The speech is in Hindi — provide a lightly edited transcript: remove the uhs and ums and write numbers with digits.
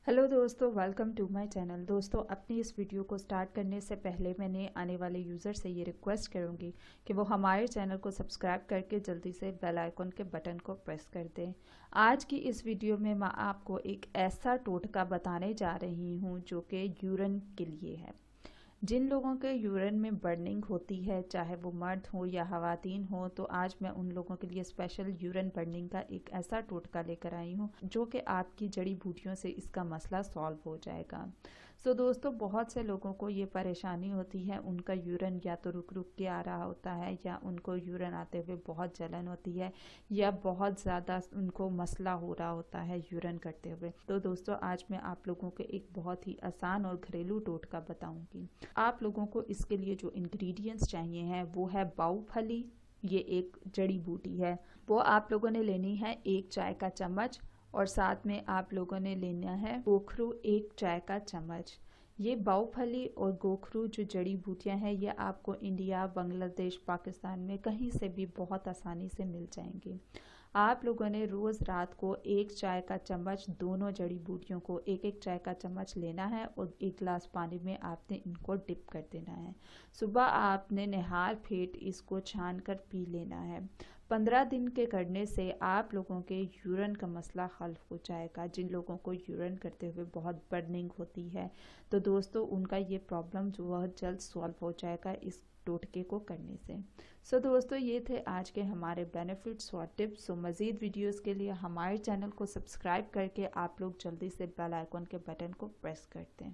हेलो दोस्तों, वेलकम टू माय चैनल। दोस्तों, अपनी इस वीडियो को स्टार्ट करने से पहले मैंने आने वाले यूज़र से ये रिक्वेस्ट करूँगी कि वो हमारे चैनल को सब्सक्राइब करके जल्दी से बेल आइकन के बटन को प्रेस कर दें। आज की इस वीडियो में मैं आपको एक ऐसा टोटका बताने जा रही हूँ जो कि यूरिन के लिए है। जिन लोगों के यूरिन में बर्निंग होती है, चाहे वो मर्द हो या ख़वातीन हो, तो आज मैं उन लोगों के लिए स्पेशल यूरिन बर्निंग का एक ऐसा टोटका लेकर आई हूँ जो कि आपकी जड़ी बूटियों से इसका मसला सॉल्व हो जाएगा। दोस्तों, बहुत से लोगों को ये परेशानी होती है, उनका यूरिन या तो रुक रुक के आ रहा होता है या उनको यूरिन आते हुए बहुत जलन होती है या बहुत ज़्यादा उनको मसला हो रहा होता है यूरिन करते हुए। तो दोस्तों, आज मैं आप लोगों को एक बहुत ही आसान और घरेलू टोटका बताऊंगी। आप लोगों को इसके लिए जो इंग्रेडिएंट्स चाहिए हैं वो है बाऊफली। ये एक जड़ी बूटी है, वो आप लोगों ने लेनी है 1 चाय का चम्मच। और साथ में आप लोगों ने लेना है गोखरू 1 चाय का चम्मच। ये बाऊफली और गोखरू जो जड़ी बूटियां हैं ये आपको इंडिया, बांग्लादेश, पाकिस्तान में कहीं से भी बहुत आसानी से मिल जाएंगी। आप लोगों ने रोज़ रात को 1 चाय का चम्मच दोनों जड़ी बूटियों को 1 1 चाय का चम्मच लेना है और 1 गिलास पानी में आपने इनको डिप कर देना है। सुबह आपने निहार फेंट इसको छान कर पी लेना है। 15 दिन के करने से आप लोगों के यूरिन का मसला हल हो जाएगा। जिन लोगों को यूरिन करते हुए बहुत बर्निंग होती है तो दोस्तों उनका ये प्रॉब्लम जो बहुत जल्द सॉल्व हो जाएगा इस टोटके को करने से। दोस्तों, ये थे आज के हमारे बेनिफिट्स और टिप्स। मज़ीद वीडियोस के लिए हमारे चैनल को सब्सक्राइब करके आप लोग जल्दी से बेल आइकन के बटन को प्रेस कर दें।